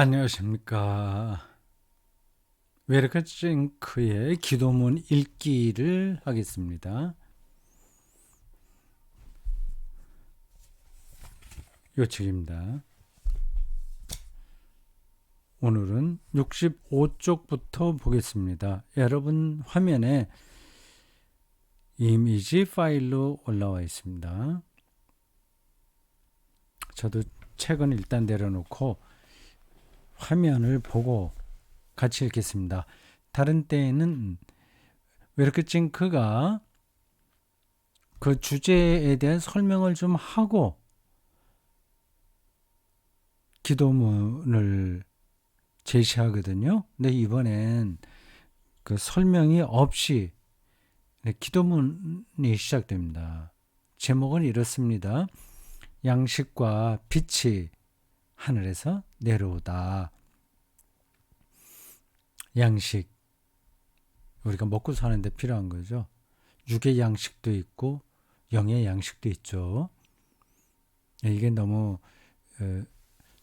안녕하십니까. 웨르카첵크의 기도문 읽기를 하겠습니다. 요책입니다. 오늘은 65쪽부터 보겠습니다. 여러분 화면에 이미지 파일로 올라와 있습니다. 저도 책은 일단 내려놓고 화면을 보고 같이 읽겠습니다. 다른 때에는 웨르크징크가 그 주제에 대한 설명을 좀 하고 기도문을 제시하거든요. 근데 이번엔 그 설명이 없이 기도문이 시작됩니다. 제목은 이렇습니다. 양식과 빛이 하늘에서 내려오다. 양식, 우리가 먹고 사는데 필요한 거죠. 육의 양식도 있고 영의 양식도 있죠. 이게 너무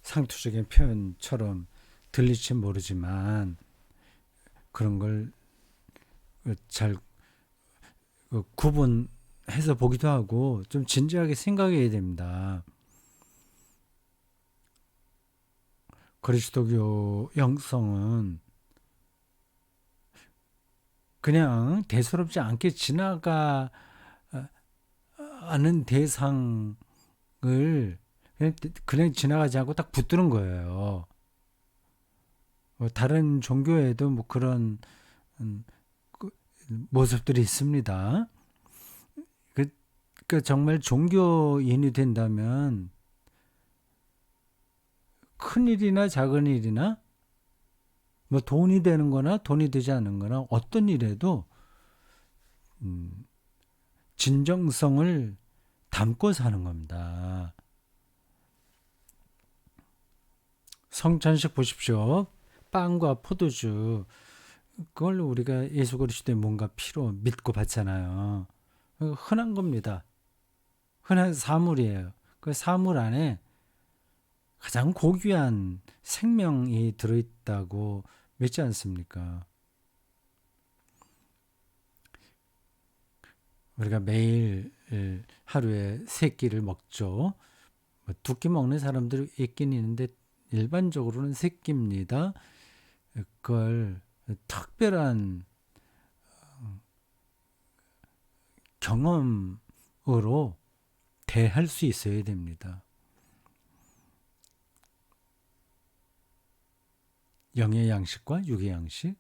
상투적인 표현처럼 들릴지 모르지만 그런 걸 잘 구분해서 보기도 하고 좀 진지하게 생각해야 됩니다. 그리스도교 영성은 그냥 대수롭지 않게 지나가는 대상을 그냥 지나가지 않고 딱 붙드는 거예요. 다른 종교에도 뭐 그런 모습들이 있습니다. 그 정말 종교인이 된다면 큰 일이나 작은 일이나 뭐 돈이 되는 거나 돈이 되지 않는 거나 어떤 일에도 진정성을 담고 사는 겁니다. 성찬식 보십시오. 빵과 포도주, 그걸로 우리가 예수 그리스도의 몸과 피로 믿고 받잖아요. 흔한 겁니다. 흔한 사물이에요. 그 사물 안에 가장 고귀한 생명이 들어있다고 믿지 않습니까? 우리가 매일 하루에 세 끼를 먹죠. 두 끼 먹는 사람들이 있긴 있는데 일반적으로는 세 끼입니다. 그걸 특별한 경험으로 대할 수 있어야 됩니다. 영의 양식과 육의 양식,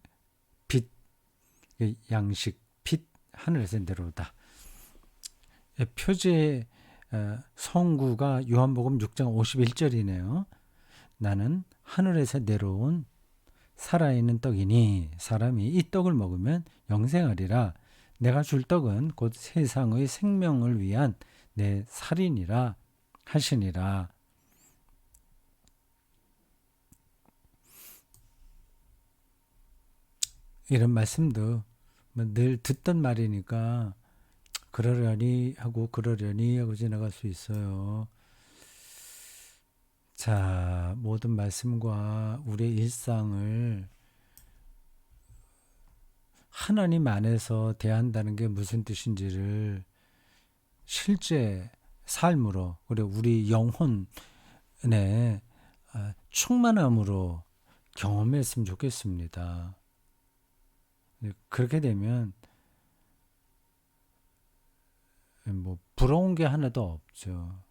빛, 양식, 빛, 하늘에서 내려오다. 표제 성구가 요한복음 6장 51절이네요. 나는 하늘에서 내려온 살아있는 떡이니 사람이 이 떡을 먹으면 영생하리라. 내가 줄 떡은 곧 세상의 생명을 위한 내 살이니라 하시니라. 이런 말씀도 늘 듣던 말이니까 그러려니 하고 지나갈 수 있어요. 자, 모든 말씀과 우리의 일상을 하나님 안에서 대한다는 게 무슨 뜻인지를 실제 삶으로, 그리고 우리 영혼의 충만함으로 경험했으면 좋겠습니다. 그렇게 되면 뭐 부러운 게 하나도 없죠.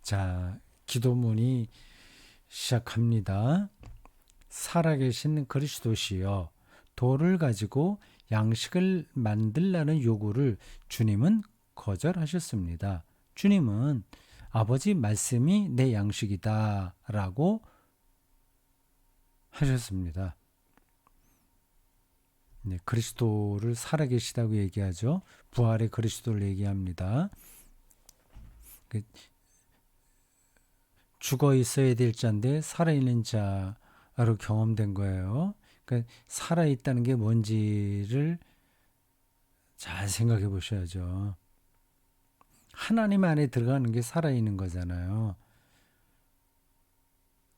자, 기도문이 시작합니다. 살아계신 그리스도시여, 돌을 가지고 양식을 만들라는 요구를 주님은 거절하셨습니다. 주님은 아버지 말씀이 내 양식이다 라고 하셨습니다. 네, 그리스도를 살아계시다고 얘기하죠. 부활의 그리스도를 얘기합니다. 죽어 있어야 될 자인데 살아있는 자로 경험된 거예요. 그러니까 살아있다는 게 뭔지를 잘 생각해 보셔야죠. 하나님 안에 들어가는 게 살아있는 거잖아요.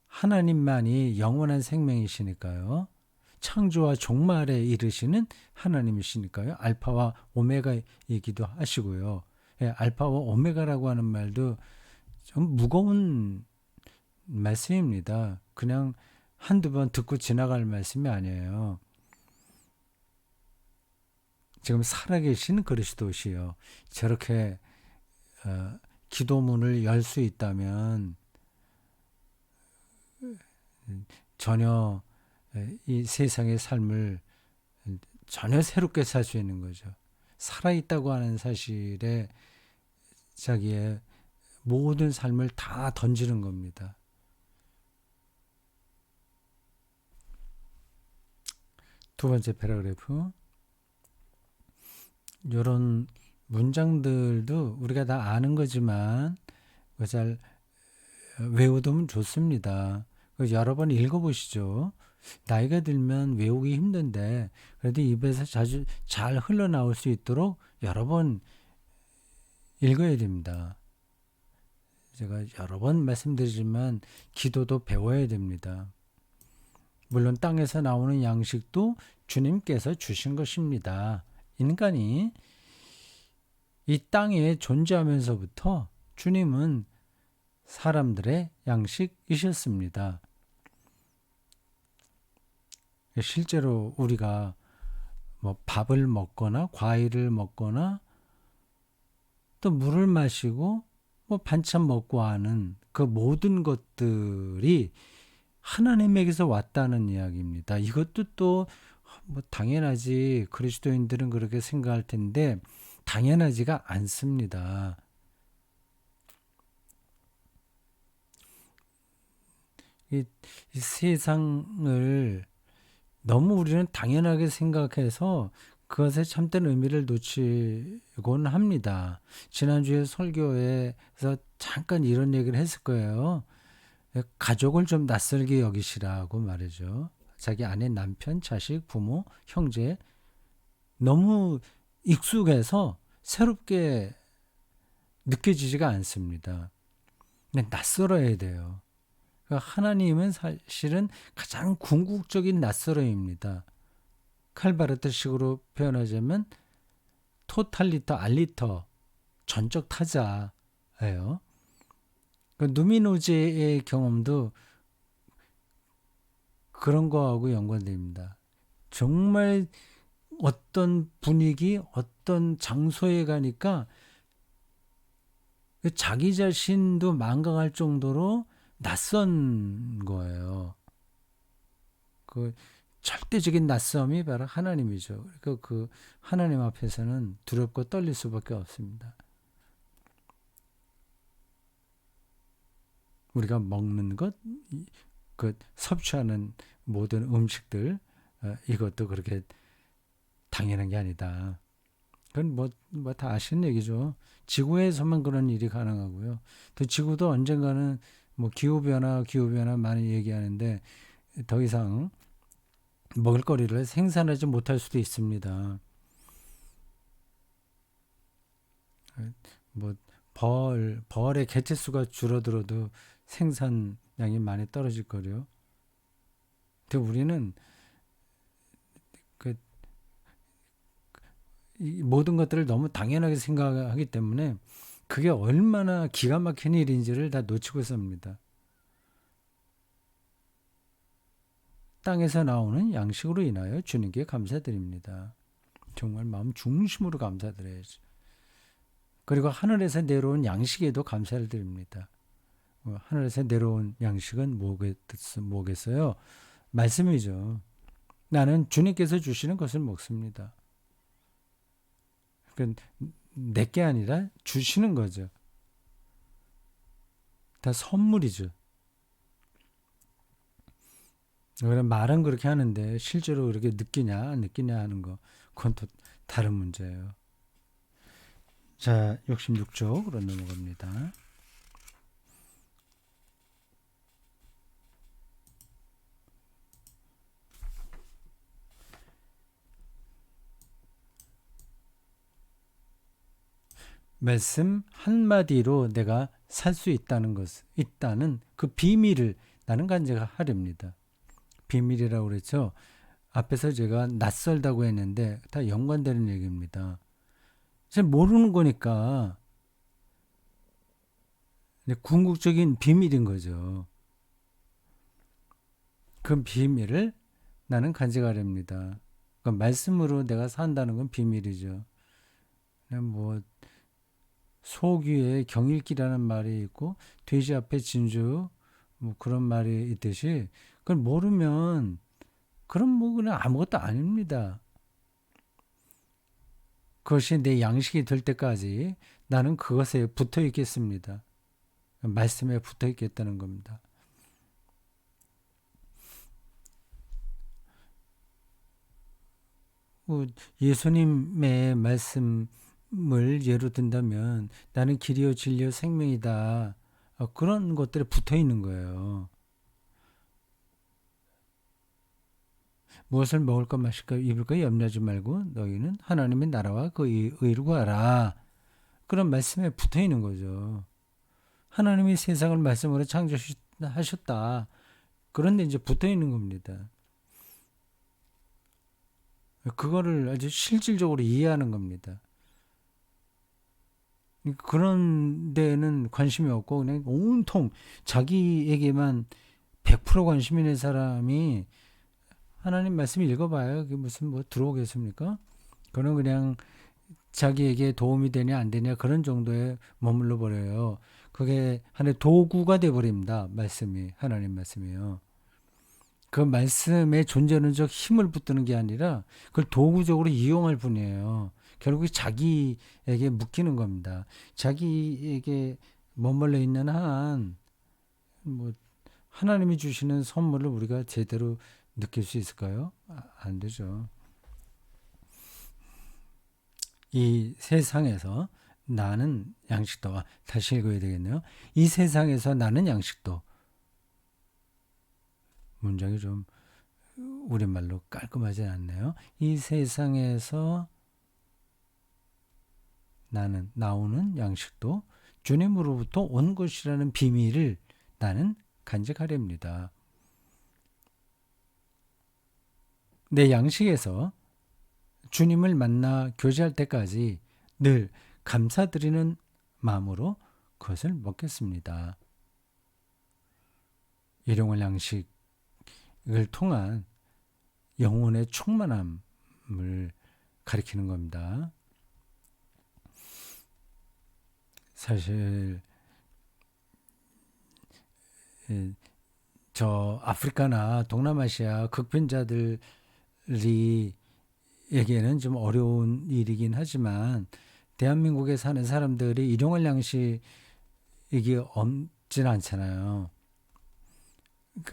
하나님만이 영원한 생명이시니까요. 창조와 종말에 이르시는 하나님이시니까요. 알파와 오메가이기도 하시고요. 예, 알파와 오메가라고 하는 말도 좀 무거운 말씀입니다. 그냥 한두 번 듣고 지나갈 말씀이 아니에요. 지금 살아계신 그리스도시요. 저렇게 기도문을 열 수 있다면 전혀 이 세상의 삶을 전혀 새롭게 살 수 있는 거죠. 살아있다고 하는 사실에 자기의 모든 삶을 다 던지는 겁니다. 두 번째 패러그래프. 이런 문장들도 우리가 다 아는 거지만 잘 외워두면 좋습니다. 여러 번 읽어보시죠. 나이가 들면 외우기 힘든데 그래도 입에서 자주 잘 흘러나올 수 있도록 여러 번 읽어야 됩니다. 제가 여러 번 말씀드리지만 기도도 배워야 됩니다. 물론 땅에서 나오는 양식도 주님께서 주신 것입니다. 인간이 이 땅에 존재하면서부터 주님은 사람들의 양식이셨습니다. 실제로 우리가 뭐 밥을 먹거나 과일을 먹거나 또 물을 마시고 뭐 반찬 먹고 하는 그 모든 것들이 하나님에게서 왔다는 이야기입니다. 이것도 또 뭐 당연하지, 그리스도인들은 그렇게 생각할 텐데 당연하지가 않습니다. 이 세상을 너무 우리는 당연하게 생각해서 그것의 참된 의미를 놓치곤 합니다. 지난주에 설교에서 잠깐 이런 얘기를 했을 거예요. 가족을 좀 낯설게 여기시라고 말이죠. 자기 아내, 남편, 자식, 부모, 형제 너무 익숙해서 새롭게 느껴지지가 않습니다. 근데 낯설어야 돼요. 하나님은 사실은 가장 궁극적인 낯설어입니다. 칼바르트식으로 표현하자면 토탈리터 알리터, 전적 타자예요. 누미노제의 경험도 그런 거하고 연관됩니다. 정말 어떤 분위기, 어떤 장소에 가니까 자기 자신도 망각할 정도로 낯선 거예요. 그 절대적인 낯섦이 바로 하나님이죠. 그러니까 그 하나님 앞에서는 두렵고 떨릴 수밖에 없습니다. 우리가 먹는 것, 그 섭취하는 모든 음식들, 이것도 그렇게 당연한 게 아니다. 그건 뭐 다 아시는 얘기죠. 지구에서만 그런 일이 가능하고요. 또 지구도 언젠가는 뭐 기후변화 많이 얘기하는데 더 이상 먹을거리를 생산하지 못할 수도 있습니다. 뭐 벌의 개체수가 줄어들어도 생산량이 많이 떨어질 거요. 근데 우리는 이 모든 것들을 너무 당연하게 생각하기 때문에 그게 얼마나 기가 막힌 일인지를 다 놓치고 삽니다. 땅에서 나오는 양식으로 인하여 주님께 감사드립니다. 정말 마음 중심으로 감사드려야죠. 그리고 하늘에서 내려온 양식에도 감사를 드립니다. 하늘에서 내려온 양식은 뭐겠어요? 말씀이죠. 나는 주님께서 주시는 것을 먹습니다. 그러니까 내게 아니라 주시는 거죠. 다 선물이죠. 그래 말은 그렇게 하는데 실제로 그렇게 느끼냐 안 느끼냐 하는 거 그건 또 다른 문제예요. 자, 66쪽으로 넘어갑니다. 말씀 한마디로 내가 살 수 있다는 있다는 그 비밀을 나는 간직하렵니다. 비밀이라고 그랬죠. 앞에서 제가 낯설다고 했는데 다 연관되는 얘기입니다. 잘 모르는 거니까 궁극적인 비밀인 거죠. 그 비밀을 나는 간직하렵니다. 그러니까 말씀으로 내가 산다는 건 비밀이죠. 그냥 뭐 소귀에 경읽기라는 말이 있고 돼지 앞에 진주 뭐 그런 말이 있듯이 그걸 모르면 그럼 뭐 그냥 아무것도 아닙니다. 그것이 내 양식이 될 때까지 나는 그것에 붙어 있겠습니다. 말씀에 붙어 있겠다는 겁니다. 예수님의 말씀을 예로 든다면 나는 길이요 진리요 생명이다. 그런 것들에 붙어 있는 거예요. 무엇을 먹을까 마실까 입을까 염려하지 말고 너희는 하나님의 나라와 그 의를 구하라. 그런 말씀에 붙어 있는 거죠. 하나님이 세상을 말씀으로 창조하셨다. 그런데 이제 붙어 있는 겁니다. 그거를 아주 실질적으로 이해하는 겁니다. 그런 데는 관심이 없고 그냥 온통 자기에게만 100% 관심 있는 사람이 하나님 말씀 읽어봐요. 그게 무슨 뭐 들어오겠습니까? 그는 그냥 자기에게 도움이 되냐 안 되냐 그런 정도에 머물러 버려요. 그게 하나의 도구가 돼 버립니다. 말씀이 하나님 말씀이요. 그 말씀의 존재론적 힘을 붙드는 게 아니라 그걸 도구적으로 이용할 뿐이에요. 결국 자기에게 묶이는 겁니다. 자기에게 머물러 있는 한, 뭐, 하나님이 주시는 선물을 우리가 제대로 느낄 수 있을까요? 안 되죠. 이 세상에서 나는 양식도, 다시 읽어야 되겠네요. 이 세상에서 나는 양식도. 문장이 좀 우리말로 깔끔하지 않네요. 이 세상에서 나는 나오는 양식도 주님으로부터 온 것이라는 비밀을 나는 간직하렵니다. 내 양식에서 주님을 만나 교제할 때까지 늘 감사드리는 마음으로 그것을 먹겠습니다. 일용할 양식을 통한 영혼의 충만함을 가리키는 겁니다. 사실 저 아프리카나 동남아시아 극빈자들이 에게는 좀 어려운 일이긴 하지만 대한민국에 사는 사람들이 일용할 양식이 없진 않잖아요.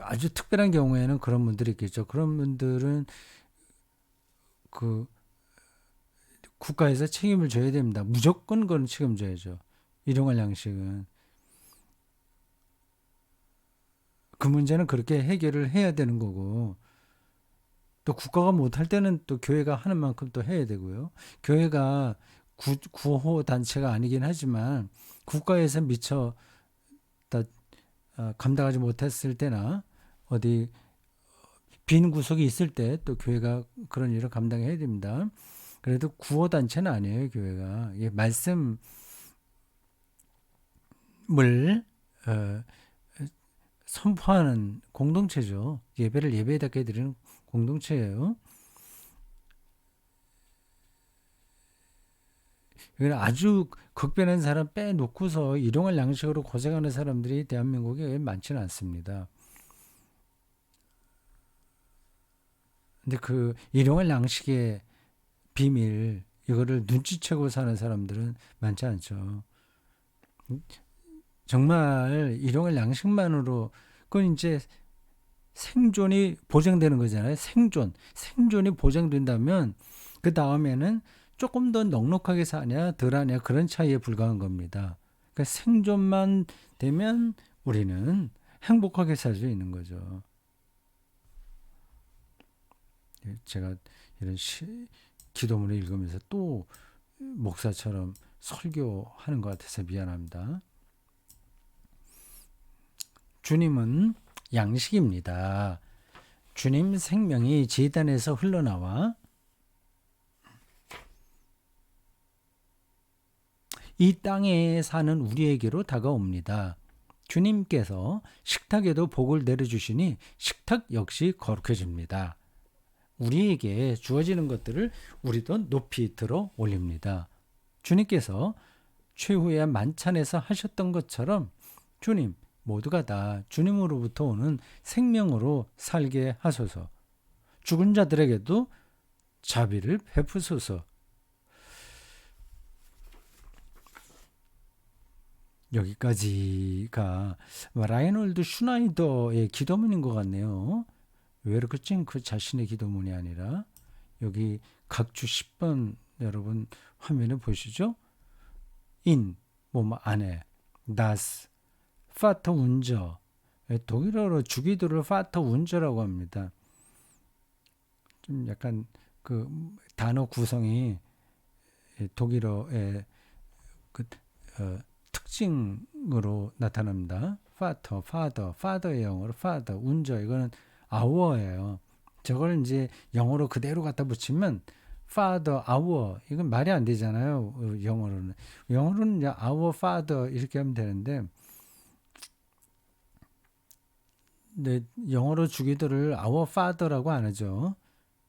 아주 특별한 경우에는 그런 분들이 있겠죠. 그런 분들은 그 국가에서 책임을 져야 됩니다. 무조건 그건 책임져야죠. 일용할 양식은. 그 문제는 그렇게 해결을 해야 되는 거고 또 국가가 못할 때는 또 교회가 하는 만큼 또 해야 되고요. 교회가 구호 단체가 아니긴 하지만 국가에서 미처 다 감당하지 못했을 때나 어디 빈 구석이 있을 때 또 교회가 그런 일을 감당해야 됩니다. 그래도 구호 단체는 아니에요, 교회가. 이 말씀을 어, 선포하는 공동체죠. 예배를 예배답게 드리는 공동체예요. 아주 극변한 사람 빼놓고서 일용할 양식으로 고생하는 사람들이 대한민국에 많지는 않습니다. 근데 그 일용할 양식의 비밀, 이거를 눈치채고 사는 사람들은 많지 않죠. 정말 일용할 양식만으로, 그건 이제 생존이 보장되는 거잖아요. 생존이 보장된다면 그 다음에는 조금 더 넉넉하게 사냐 덜 하냐 그런 차이에 불과한 겁니다. 그러니까 생존만 되면 우리는 행복하게 살 수 있는 거죠. 제가 이런 기도문을 읽으면서 또 목사처럼 설교하는 것 같아서 미안합니다. 주님은 양식입니다. 주님 생명이 제단에서 흘러나와 이 땅에 사는 우리에게로 다가옵니다. 주님께서 식탁에도 복을 내려주시니 식탁 역시 거룩해집니다. 우리에게 주어지는 것들을 우리도 높이 들어 올립니다. 주님께서 최후의 만찬에서 하셨던 것처럼 주님 모두가 다 주님으로부터 오는 생명으로 살게 하소서. 죽은 자들에게도 자비를 베푸소서. 여기까지가 라이놀드 슈나이더의 기도문인 것 같네요. 왜 이렇게 그 자신의 기도문이 아니라 여기 각주 10번 여러분 화면에 보시죠. 인, 안에, das, Vater unser. 독일어로 주기도를 Vater unser라고 합니다. 좀 약간 그 단어 구성이 독일어의 특징으로 나타납니다. Father의 영어로 Father, unser 이거는 our예요. 저걸 이제 영어로 그대로 갖다 붙이면 Father, our 이건 말이 안 되잖아요. 영어로는 이제 our Father 이렇게 하면 되는데, 네, 영어로 주기도를 our Father라고 안 하죠.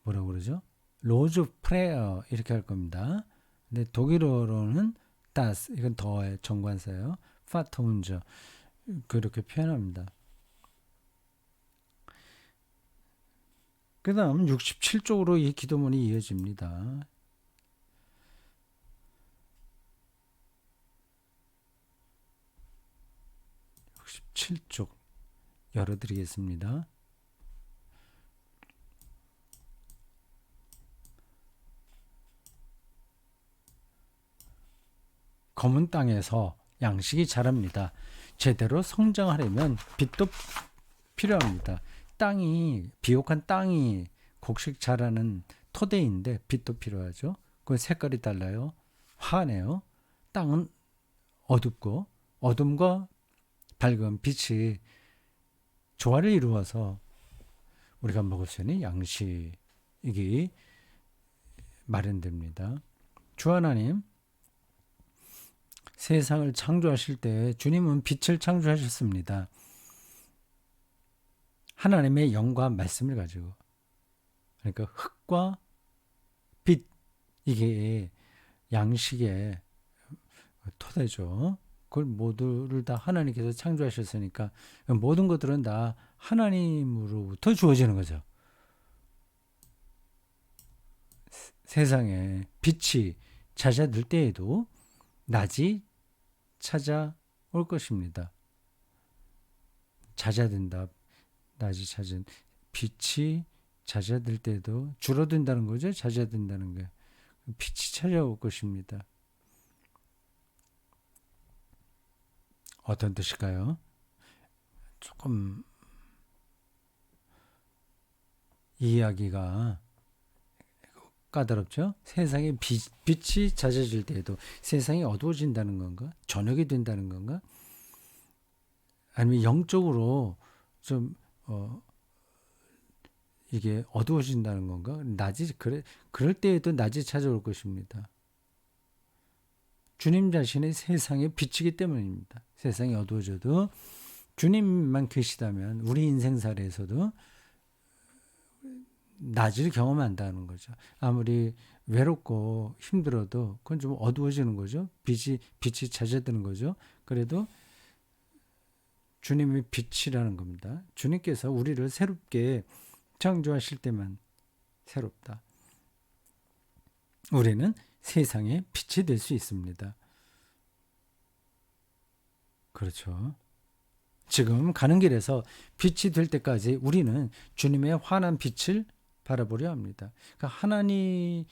뭐라고 그러죠? Lord's Prayer 이렇게 할 겁니다. 근데 독일어로는 das 이건 더의 정관사예요. Vater unser 그렇게 표현합니다. 그 다음 67쪽으로 이 기도문이 이어집니다. 67쪽 열어드리겠습니다. 검은 땅에서 양식이 자랍니다. 제대로 성장하려면 빛도 필요합니다. 비옥한 땅이 곡식 자라는 토대인데 빛도 필요하죠. 그 색깔이 달라요. 환해요. 땅은 어둡고 어둠과 밝은 빛이 조화를 이루어서 우리가 먹을 수 있는 양식이 마련됩니다. 주 하나님 세상을 창조하실 때 주님은 빛을 창조하셨습니다. 하나님의 영과 말씀을 가지고, 그러니까 흙과 빛, 이게 양식의 토대죠. 그걸 모두를 다 하나님께서 창조하셨으니까 모든 것들은 다 하나님으로부터 주어지는 거죠. 세상에 빛이 잦아들 때에도 낮이 찾아올 것입니다. 잦아든다. 낮이 찾은 빛이 잦아들 때도 줄어든다는 거죠. 잦아든다는 게 빛이 찾아올 것입니다. 어떤 뜻일까요? 조금 이해하기가 까다롭죠. 세상에 빛이 잦아질 때에도 세상이 어두워진다는 건가? 저녁이 된다는 건가? 아니면 영적으로 좀 이게 어두워진다는 건가? 그럴 때에도 낮이 찾아올 것입니다. 주님 자신의 세상에 비치기 때문입니다. 세상이 어두워져도 주님만 계시다면 우리 인생살에서도 낮을 경험한다는 거죠. 아무리 외롭고 힘들어도 그건 좀 어두워지는 거죠. 빛이 잦아드는 거죠. 그래도 주님의 빛이라는 겁니다. 주님께서 우리를 새롭게 창조하실 때만 새롭다. 우리는 세상에 빛이 될 수 있습니다. 그렇죠. 지금 가는 길에서 빛이 될 때까지 우리는 주님의 환한 빛을 바라보려 합니다. 그러니까 하나님을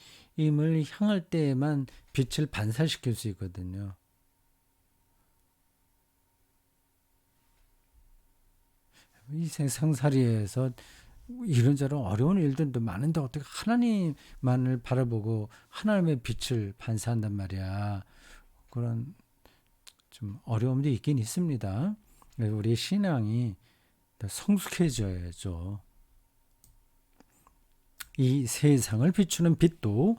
향할 때에만 빛을 반사시킬 수 있거든요. 이 세상살이에서 이런저런 어려운 일들도 많은데 어떻게 하나님만을 바라보고 하나님의 빛을 반사한단 말이야. 그런 좀 어려움도 있긴 있습니다. 그래서 우리 신앙이 더 성숙해져야죠. 이 세상을 비추는 빛도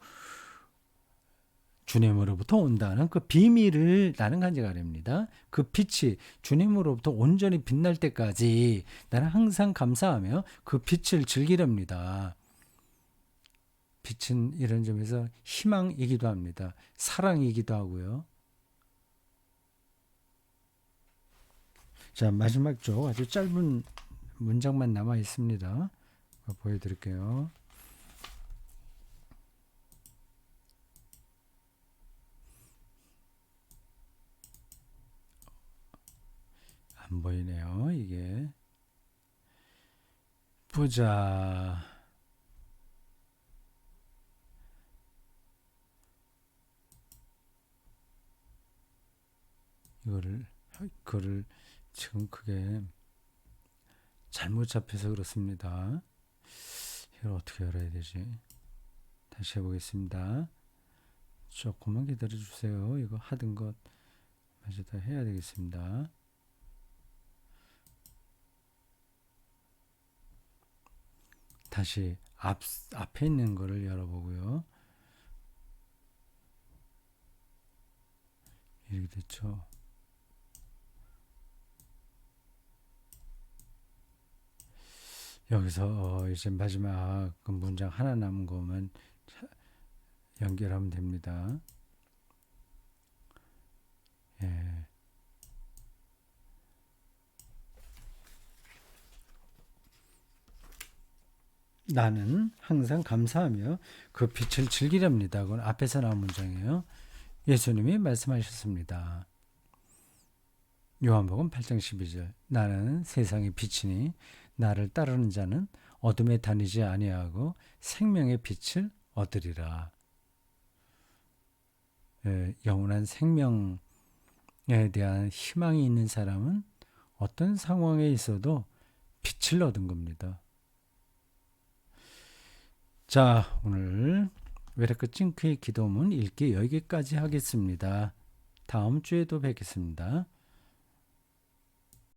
주님으로부터 온다는 그 비밀을 나는 간직하렵니다. 그 빛이 주님으로부터 온전히 빛날 때까지 나는 항상 감사하며 그 빛을 즐기렵니다. 빛은 이런 점에서 희망이기도 합니다. 사랑이기도 하고요. 자, 마지막 쪽 아주 짧은 문장만 남아 있습니다. 보여드릴게요. 안 보이네요. 이게 보자. 이거를 지금 그게 잘못 잡혀서 그렇습니다. 이걸 어떻게 열어야 되지? 다시 해보겠습니다. 조금만 기다려 주세요. 이거 하던 것 마저 다 해야 되겠습니다. 다시 앞에 있는 거를 열어보고요. 이렇게 됐죠. 여기서 이제 마지막 그 문장 하나 남은 거면 연결하면 됩니다. 예. 나는 항상 감사하며 그 빛을 즐기렵니다. 그건 앞에서 나온 문장이에요. 예수님이 말씀하셨습니다. 요한복음 8장 12절. 나는 세상의 빛이니 나를 따르는 자는 어둠에 다니지 아니하고 생명의 빛을 얻으리라. 영원한 생명에 대한 희망이 있는 사람은 어떤 상황에 있어도 빛을 얻은 겁니다. 자, 오늘 외래끝 찡크의 기도문 읽기 여기까지 하겠습니다. 다음 주에도 뵙겠습니다.